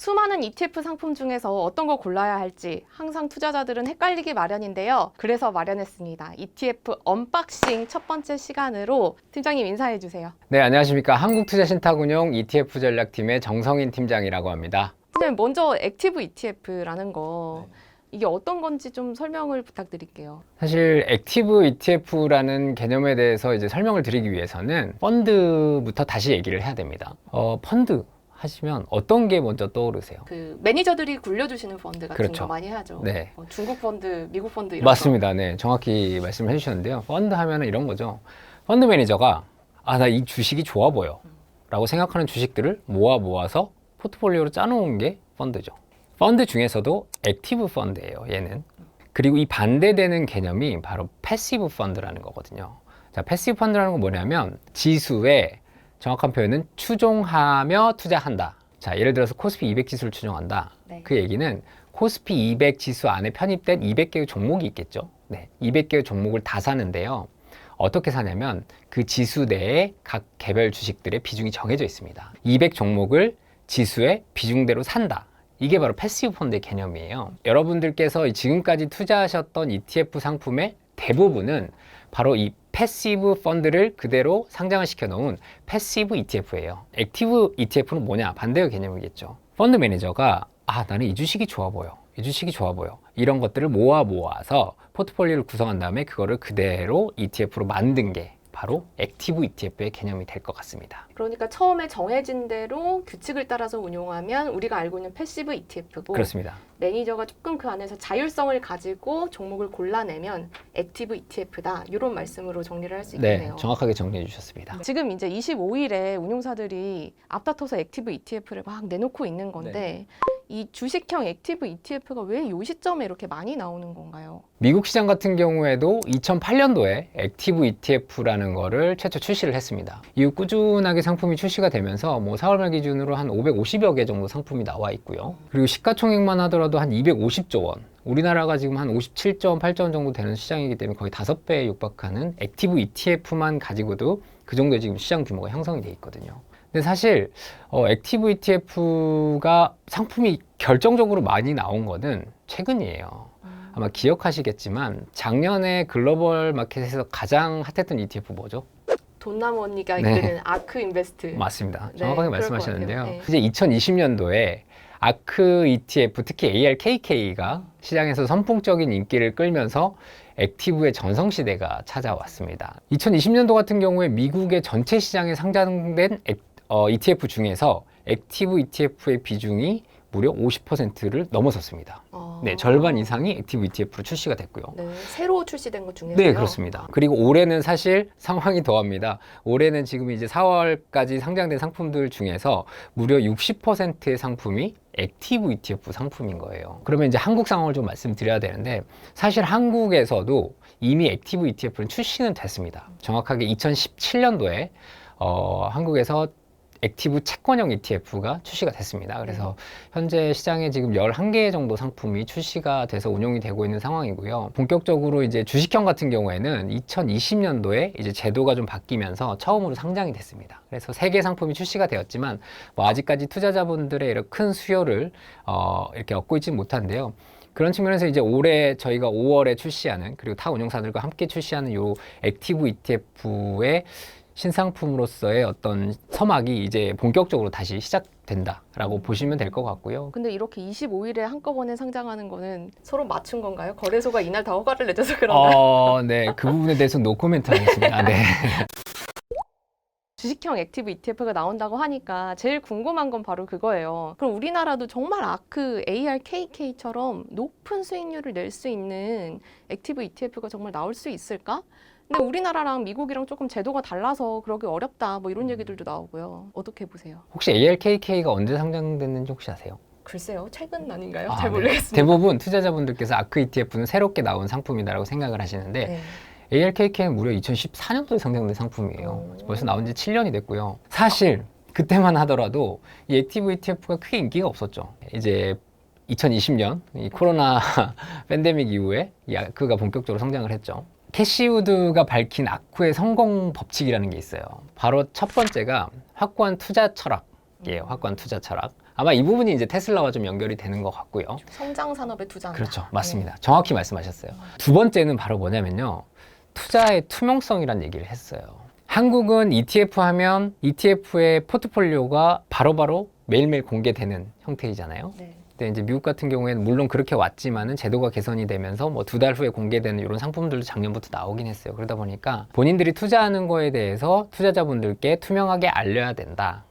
수많은 ETF 상품 중에서 어떤 거 골라야 할지 항상 투자자들은 헷갈리기 마련인데요. 그래서 마련했습니다. ETF 언박싱 첫 번째 시간으로 팀장님 인사해 주세요. 네, 안녕하십니까. 한국투자신탁운용 ETF 전략팀의 정성인 팀장이라고 합니다. 팀장님 먼저 액티브 ETF라는 거 이게 어떤 건지 좀 설명을 부탁드릴게요. 사실 액티브 ETF라는 개념에 대해서 이제 설명을 드리기 위해서는 펀드부터 다시 얘기를 해야 됩니다. 펀드 하시면 어떤 게 먼저 떠오르세요? 그 매니저들이 굴려주시는 펀드 같은 그렇죠. 거 많이 하죠. 네. 중국 펀드, 미국 펀드 이런 맞습니다. 네, 정확히 말씀을 해주셨는데요. 펀드 하면은 이런 거죠. 펀드 매니저가 나 이 주식이 좋아 보여 라고 생각하는 주식들을 모아서 포트폴리오로 짜놓은 게 펀드죠. 펀드 중에서도 액티브 펀드예요, 얘는. 그리고 이 반대되는 개념이 바로 패시브 펀드라는 거거든요. 자, 패시브 펀드라는 건 뭐냐면 지수에 정확한 표현은 추종하며 투자한다. 자, 예를 들어서 코스피 200 지수를 추종한다. 네. 그 얘기는 코스피 200 지수 안에 편입된 200개의 종목이 있겠죠. 네, 200개의 종목을 다 사는데요. 어떻게 사냐면 그 지수 내에 각 개별 주식들의 비중이 정해져 있습니다. 200 종목을 지수의 비중대로 산다. 이게 바로 패시브 펀드의 개념이에요. 여러분들께서 지금까지 투자하셨던 ETF 상품의 대부분은 바로 이 패시브 펀드를 그대로 상장을 시켜 놓은 패시브 ETF예요. 액티브 ETF는 뭐냐? 반대의 개념이겠죠. 펀드 매니저가 나는 이 주식이 좋아 보여. 이 주식이 좋아 보여. 이런 것들을 모아서 포트폴리오를 구성한 다음에 그거를 그대로 ETF로 만든 게 바로 액티브 ETF의 개념이 될 것 같습니다. 그러니까 처음에 정해진 대로 규칙을 따라서 운용하면 우리가 알고 있는 패시브 ETF고 그렇습니다. 매니저가 조금 그 안에서 자율성을 가지고 종목을 골라내면 액티브 ETF다. 이런 말씀으로 정리를 할 수 있겠네요. 네, 정확하게 정리해 주셨습니다. 지금 이제 25일에 운용사들이 앞다퉈서 액티브 ETF를 막 내놓고 있는 건데 네. 이 주식형 액티브 ETF가 왜 이 시점에 이렇게 많이 나오는 건가요? 미국 시장 같은 경우에도 2008년도에 액티브 ETF라는 거를 최초 출시를 했습니다. 이후 꾸준하게 상품이 출시가 되면서 4월 말 기준으로 한 550여 개 정도 상품이 나와 있고요. 그리고 시가총액만 하더라도 한 250조 원. 우리나라가 지금 한 57조 원, 8조 원 정도 되는 시장이기 때문에 거의 5배에 육박하는 액티브 ETF만 가지고도 그 정도의 지금 시장 규모가 형성이 돼 있거든요. 근데 사실 액티브 ETF가 상품이 결정적으로 많이 나온 거는 최근이에요. 아마 기억하시겠지만 작년에 글로벌 마켓에서 가장 핫했던 ETF 뭐죠? 돈남언니가 네. 이끄는 아크 인베스트. 맞습니다. 네, 정확하게 그럴 것 말씀하셨는데요. 같아요. 네. 이제 2020년도에 아크 ETF, 특히 ARKK가 시장에서 선풍적인 인기를 끌면서 액티브의 전성시대가 찾아왔습니다. 2020년도 같은 경우에 미국의 전체 시장에 상장된 ETF 중에서 액티브 ETF의 비중이 무려 50%를 넘어섰습니다. 네, 절반 이상이 액티브 ETF로 출시가 됐고요. 네, 새로 출시된 것 중에서요? 네, 그렇습니다. 그리고 올해는 사실 상황이 더합니다. 올해는 지금 이제 4월까지 상장된 상품들 중에서 무려 60%의 상품이 액티브 ETF 상품인 거예요. 그러면 이제 한국 상황을 좀 말씀드려야 되는데 사실 한국에서도 이미 액티브 ETF는 출시는 됐습니다. 정확하게 2017년도에 한국에서 액티브 채권형 ETF가 출시가 됐습니다. 그래서 현재 시장에 지금 11개 정도 상품이 출시가 돼서 운용이 되고 있는 상황이고요. 본격적으로 이제 주식형 같은 경우에는 2020년도에 이제 제도가 좀 바뀌면서 처음으로 상장이 됐습니다. 그래서 3개 상품이 출시가 되었지만 아직까지 투자자분들의 이런 큰 수요를 이렇게 얻고 있지는 못한데요. 그런 측면에서 이제 올해 저희가 5월에 출시하는 그리고 타 운용사들과 함께 출시하는 요 액티브 ETF의 신상품으로서의 어떤 서막이 이제 본격적으로 다시 시작된다라고 보시면 될 것 같고요. 근데 이렇게 25일에 한꺼번에 상장하는 거는 서로 맞춘 건가요? 거래소가 이날 다 허가를 내줘서 그런가요? 네, 그 부분에 대해서는 노코멘트 하겠습니다. 네. 주식형 액티브 ETF가 나온다고 하니까 제일 궁금한 건 바로 그거예요. 그럼 우리나라도 정말 아크 ARKK처럼 높은 수익률을 낼 수 있는 액티브 ETF가 정말 나올 수 있을까? 근데 우리나라랑 미국이랑 조금 제도가 달라서 그러기 어렵다 이런 얘기들도 나오고요. 어떻게 보세요? 혹시 ARKK가 언제 상장됐는지 혹시 아세요? 글쎄요. 최근 아닌가요? 아, 잘 네. 모르겠습니다. 대부분 투자자분들께서 아크 ETF는 새롭게 나온 상품이다라고 생각을 하시는데 네. ARKK는 무려 2014년도에 상장된 상품이에요. 벌써 나온 지 7년이 됐고요. 사실 그때만 하더라도 이 액티브 ETF가 크게 인기가 없었죠. 이제 2020년 이 코로나 팬데믹 이후에 이 아크가 본격적으로 성장을 했죠. 캐시우드가 밝힌 아쿠의 성공 법칙이라는 게 있어요. 바로 첫 번째가 확고한 투자 철학이에요. 확고한 투자 철학. 아마 이 부분이 이제 테슬라와 좀 연결이 되는 것 같고요. 성장 산업에 투자한다. 그렇죠. 맞습니다. 정확히 말씀하셨어요. 두 번째는 바로 뭐냐면요. 투자의 투명성이란 얘기를 했어요. 한국은 ETF 하면 ETF의 포트폴리오가 바로바로 매일매일 공개되는 형태이잖아요. 네. 근데 이제 미국 같은 경우에는 물론 그렇게 왔지만은 제도가 개선이 되면서 뭐 2달 후에 공개되는 이런 상품들도 작년부터 나오긴 했어요. 그러다 보니까 본인들이 투자하는 거에 대해서 투자자분들께 투명하게 알려야 된다.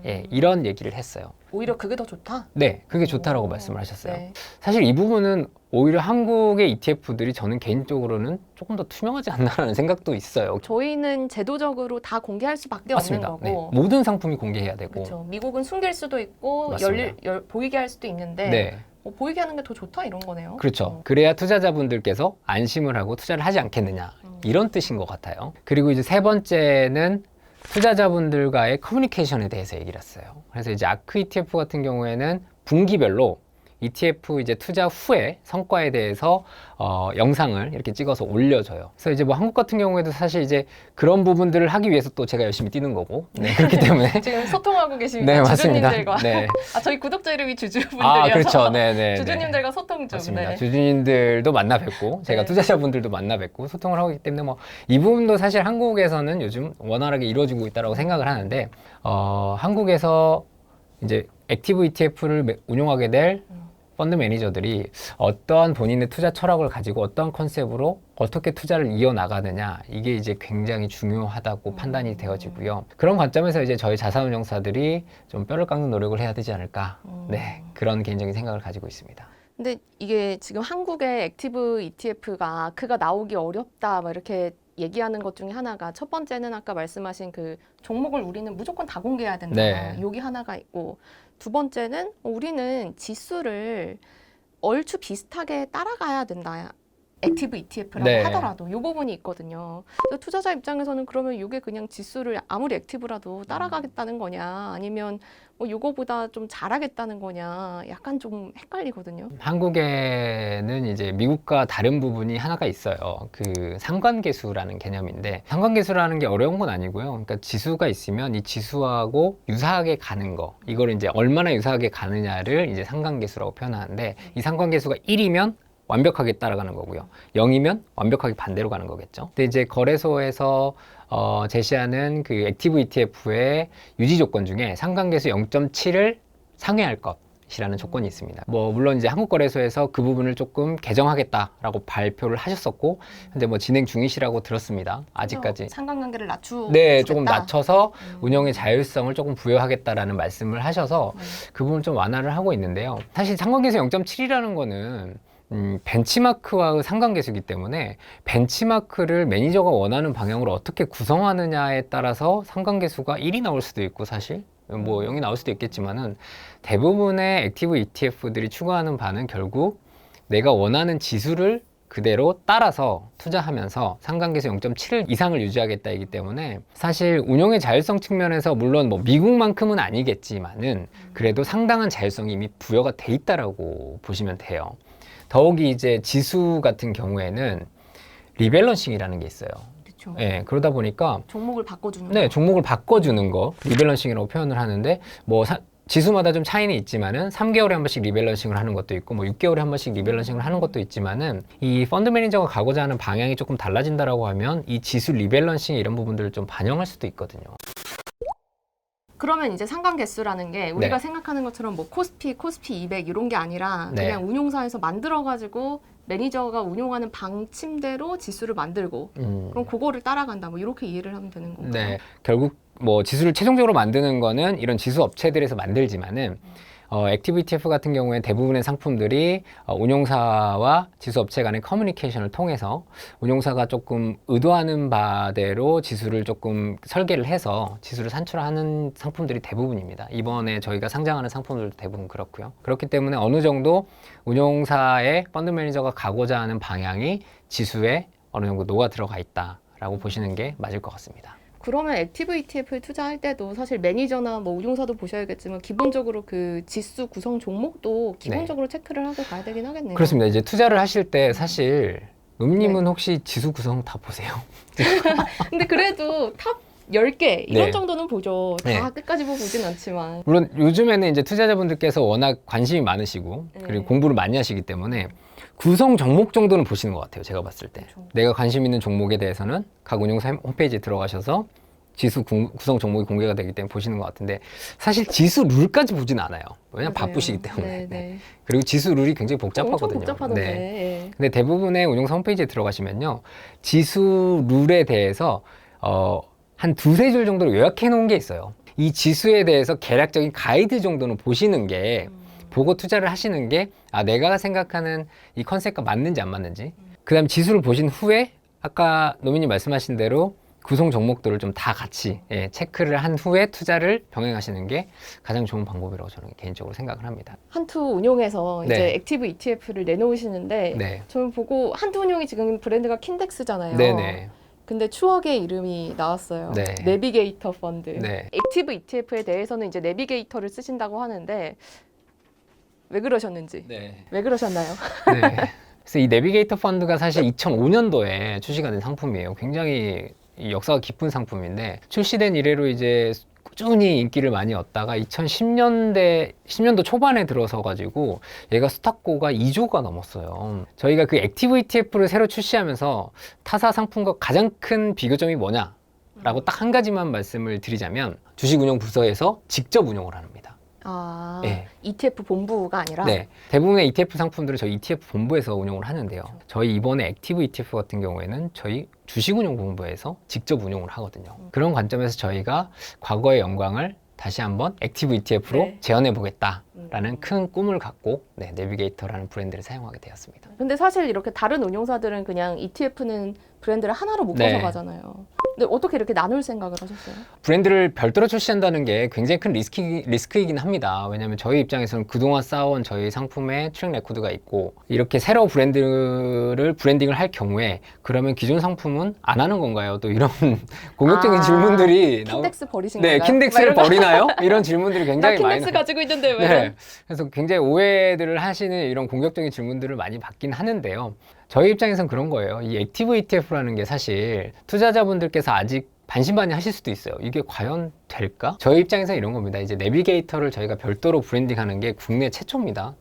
예, 이런 얘기를 했어요. 오히려 그게 더 좋다? 네, 그게 좋다라고 오, 말씀을 하셨어요. 네. 사실 이 부분은 오히려 한국의 ETF들이 저는 개인적으로는 조금 더 투명하지 않나라는 생각도 있어요. 저희는 제도적으로 다 공개할 수밖에 맞습니다. 없는 거고. 네, 모든 상품이 공개해야 되고. 그렇죠. 미국은 숨길 수도 있고 맞습니다. 보이게 할 수도 있는데 네, 보이게 하는 게 더 좋다 이런 거네요. 그렇죠. 그래야 투자자분들께서 안심을 하고 투자를 하지 않겠느냐 이런 뜻인 것 같아요. 그리고 이제 세 번째는 투자자분들과의 커뮤니케이션에 대해서 얘기를 했어요. 그래서 이제 아크 ETF 같은 경우에는 분기별로 ETF 이제 투자 후에 성과에 대해서 영상을 이렇게 찍어서 올려줘요. 그래서 이제 뭐 한국 같은 경우에도 사실 이제 그런 부분들을 하기 위해서 또 제가 열심히 뛰는 거고, 네, 그렇기 때문에 지금 소통하고 계십니다. 네, 맞습니다. 주주님들과. 네, 저희 구독자 이름이 주주분들이어서 아, 그렇죠, 네, 네, 주주님들과 소통 좀. 맞습니다. 네. 주주님들도 만나 뵙고 제가 네. 투자자분들도 만나 뵙고 소통을 하고 있기 때문에 뭐 이 부분도 사실 한국에서는 요즘 원활하게 이루어지고 있다고 생각을 하는데 한국에서 이제 액티브 ETF를 운용하게 될 펀드 매니저들이 어떠한 본인의 투자 철학을 가지고 어떠한 컨셉으로 어떻게 투자를 이어나가느냐 이게 이제 굉장히 중요하다고 판단이 되어지고요. 그런 관점에서 이제 저희 자산운용사들이 좀 뼈를 깎는 노력을 해야 되지 않을까. 네, 그런 개인적인 생각을 가지고 있습니다. 근데 이게 지금 한국의 액티브 ETF가 아크가 나오기 어렵다 막 이렇게 얘기하는 것 중에 하나가 첫 번째는 아까 말씀하신 그 종목을 우리는 무조건 다 공개해야 된다. 네. 여기 하나가 있고 두 번째는 우리는 지수를 얼추 비슷하게 따라가야 된다. 액티브 ETF라고 네. 하더라도 이 부분이 있거든요. 그래서 투자자 입장에서는 그러면 이게 그냥 지수를 아무리 액티브라도 따라가겠다는 거냐 아니면 뭐 이거보다 좀 잘하겠다는 거냐 약간 좀 헷갈리거든요. 한국에는 이제 미국과 다른 부분이 하나가 있어요. 그 상관계수라는 개념인데 상관계수라는 게 어려운 건 아니고요. 그러니까 지수가 있으면 이 지수하고 유사하게 가는 거 이걸 이제 얼마나 유사하게 가느냐를 이제 상관계수라고 표현하는데 이 상관계수가 1이면 완벽하게 따라가는 거고요. 0이면 완벽하게 반대로 가는 거겠죠. 근데 이제 거래소에서 제시하는 그 액티브 ETF의 유지 조건 중에 상관계수 0.7을 상회할 것이라는 조건이 있습니다. 뭐 물론 이제 한국거래소에서 그 부분을 조금 개정하겠다라고 발표를 하셨었고 현재 뭐 진행 중이시라고 들었습니다. 아직까지. 상관관계를 낮추. 네, 조금 낮춰서 운영의 자율성을 조금 부여하겠다라는 말씀을 하셔서 네. 그 부분을 좀 완화를 하고 있는데요. 사실 상관계수 0.7이라는 거는 벤치마크와의 상관계수이기 때문에 벤치마크를 매니저가 원하는 방향으로 어떻게 구성하느냐에 따라서 상관계수가 1이 나올 수도 있고 사실 뭐 0이 나올 수도 있겠지만은 대부분의 액티브 ETF들이 추구하는 바는 결국 내가 원하는 지수를 그대로 따라서 투자하면서 상관계수 0.7 이상을 유지하겠다이기 때문에 사실 운용의 자율성 측면에서 물론 뭐 미국만큼은 아니겠지만은 그래도 상당한 자율성이 이미 부여가 돼 있다라고 보시면 돼요. 더욱이 이제 지수 같은 경우에는 리밸런싱이라는 게 있어요. 그렇죠. 예, 그러다 보니까 종목을 바꿔주는 네, 거. 종목을 바꿔주는 거 리밸런싱이라고 표현을 하는데 뭐 지수마다 좀 차이는 있지만은 3개월에 한 번씩 리밸런싱을 하는 것도 있고 뭐 6개월에 한 번씩 리밸런싱을 하는 것도 있지만은 이 펀드 매니저가 가고자 하는 방향이 조금 달라진다라고 하면 이 지수 리밸런싱 이런 부분들을 좀 반영할 수도 있거든요. 그러면 이제 상관계수라는 게 우리가 네. 생각하는 것처럼 뭐 코스피 200 이런 게 아니라 네. 그냥 운용사에서 만들어가지고 매니저가 운용하는 방침대로 지수를 만들고 그럼 그거를 따라간다 뭐 이렇게 이해를 하면 되는 건가요? 네, 결국 뭐 지수를 최종적으로 만드는 거는 이런 지수 업체들에서 만들지만은 액티브 ETF 같은 경우에 대부분의 상품들이 운용사와 지수 업체 간의 커뮤니케이션을 통해서 운용사가 조금 의도하는 바대로 지수를 조금 설계를 해서 지수를 산출하는 상품들이 대부분입니다. 이번에 저희가 상장하는 상품들도 대부분 그렇고요. 그렇기 때문에 어느 정도 운용사의 펀드 매니저가 가고자 하는 방향이 지수에 어느 정도 녹아 들어가 있다라고 보시는 게 맞을 것 같습니다. 그러면 액티브 ETF에 투자할 때도 사실 매니저나 뭐 운용사도 보셔야겠지만 기본적으로 그 지수 구성 종목도 기본적으로 체크를 하고 가야 되긴 하겠네요. 그렇습니다. 이제 투자를 하실 때 사실 음님은 혹시 지수 구성 다 보세요? 근데 그래도 탑 10개 이런 네. 정도는 보죠. 다 네. 끝까지 보진 않지만. 물론 요즘에는 이제 투자자분들께서 워낙 관심이 많으시고 네. 그리고 공부를 많이 하시기 때문에 구성 종목 정도는 보시는 것 같아요. 제가 봤을 때. 그렇죠. 내가 관심 있는 종목에 대해서는 각 운용사 홈페이지에 들어가셔서 지수 구성 종목이 공개가 되기 때문에 보시는 것 같은데 사실 지수 룰까지 보진 않아요. 왜냐면 맞아요. 바쁘시기 때문에. 네, 네. 네. 그리고 지수 룰이 굉장히 복잡하거든요. 엄청 복잡하던데. 네. 예. 근데 대부분의 운용사 홈페이지에 들어가시면요. 지수 룰에 대해서 한 두세 줄 정도로 요약해 놓은 게 있어요. 이 지수에 대해서 개략적인 가이드 정도는 보시는 게 보고 투자를 하시는 게 내가 생각하는 이 컨셉과 맞는지 안 맞는지 그 다음 지수를 보신 후에 아까 노민님 말씀하신 대로 구성 종목들을 좀 다 같이 체크를 한 후에 투자를 병행하시는 게 가장 좋은 방법이라고 저는 개인적으로 생각을 합니다. 한투 운용에서 이제 네. 액티브 ETF를 내놓으시는데 네. 저는 보고 한투 운용이 지금 브랜드가 킨덱스잖아요. 네네. 근데 추억의 이름이 나왔어요. 네. 내비게이터 펀드. 네. 액티브 ETF에 대해서는 이제 내비게이터를 쓰신다고 하는데 왜 그러셨는지. 네. 왜 그러셨나요? 네. 그래서 이 내비게이터 펀드가 사실 2005년도에 출시가 된 상품이에요. 굉장히 이 역사가 깊은 상품인데 출시된 이래로 이제 꾸준히 인기를 많이 얻다가 10년도 초반에 들어서 가지고 얘가 스탁고가 2조가 넘었어요. 저희가 그 액티브 ETF를 새로 출시하면서 타사 상품과 가장 큰 비교점이 뭐냐라고 딱 한 가지만 말씀을 드리자면 주식운용 부서에서 직접 운용을 합니다. 아, 네. ETF 본부가 아니라 네, 대부분의 ETF 상품들을 저희 ETF 본부에서 운용을 하는데요. 저희 이번에 액티브 ETF 같은 경우에는 저희 주식운용본부에서 직접 운용을 하거든요. 그런 관점에서 저희가 과거의 영광을 다시 한번 액티브 ETF로 네. 재현해 보겠다라는 큰 꿈을 갖고 내비게이터라는 브랜드를 사용하게 되었습니다. 근데 사실 이렇게 다른 운용사들은 그냥 ETF는 브랜드를 하나로 묶어서 네. 가잖아요. 근데 어떻게 이렇게 나눌 생각을 하셨어요? 브랜드를 별도로 출시한다는 게 굉장히 큰 리스크이긴 합니다. 왜냐하면 저희 입장에서는 그동안 쌓아온 저희 상품의 트랙 레코드가 있고 이렇게 새로 브랜딩을 할 경우에 그러면 기존 상품은 안 하는 건가요? 또 이런 공격적인 질문들이 킨덱스 버리신 네, 건가요? 킨덱스를 버리나요? 이런 질문들이 나 굉장히 많이 킨덱스 나요. 가지고 있는데 왜? 네. 그래서 굉장히 오해들을 하시는 이런 공격적인 질문들을 많이 받긴 하는데요. 저희 입장에선 그런 거예요. 이 액티브 ETF라는 게 사실 투자자분들께서 아직 반신반의 하실 수도 있어요. 이게 과연 될까? 저희 입장에서 이런 겁니다. 이제 내비게이터를 저희가 별도로 브랜딩하는 게 국내 최초입니다.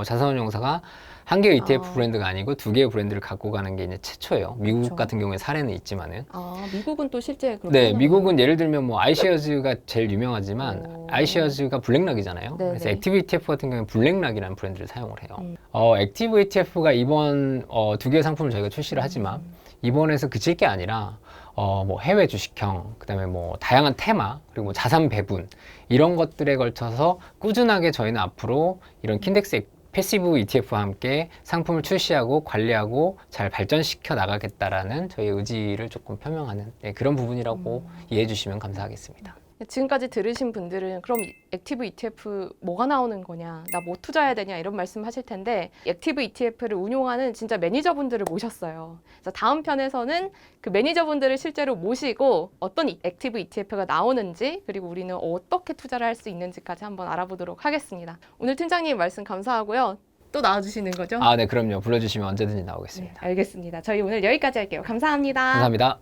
자산운용사가 한 개의 ETF 브랜드가 아니고 두 개의 브랜드를 갖고 가는 게 이제 최초예요. 미국 그렇죠. 같은 경우에 사례는 있지만은. 미국은 또 실제 그렇게 네, 하나요? 미국은 예를 들면 뭐 아이쉐어즈가 제일 유명하지만 오. 아이쉐어즈가 블랙락이잖아요. 네네. 그래서 액티브 ETF 같은 경우는 블랙락이라는 브랜드를 사용을 해요. 액티브 ETF가 이번 두 개의 상품을 저희가 출시를 하지만 이번에서 그칠 게 아니라 뭐 해외 주식형, 그다음에 뭐 다양한 테마, 그리고 뭐 자산 배분 이런 것들에 걸쳐서 꾸준하게 저희는 앞으로 이런 킨덱스 패시브 ETF와 함께 상품을 출시하고 관리하고 잘 발전시켜 나가겠다라는 저희의 의지를 조금 표명하는 그런 부분이라고 이해해 주시면 감사하겠습니다. 지금까지 들으신 분들은 그럼 액티브 ETF 뭐가 나오는 거냐, 나 뭐 투자해야 되냐 이런 말씀 하실 텐데 액티브 ETF를 운용하는 진짜 매니저분들을 모셨어요. 그래서 다음 편에서는 그 매니저분들을 실제로 모시고 어떤 액티브 ETF가 나오는지 그리고 우리는 어떻게 투자를 할 수 있는지까지 한번 알아보도록 하겠습니다. 오늘 팀장님 말씀 감사하고요. 또 나와주시는 거죠? 네, 그럼요. 불러주시면 언제든지 네, 나오겠습니다. 알겠습니다. 저희 오늘 여기까지 할게요. 감사합니다. 감사합니다.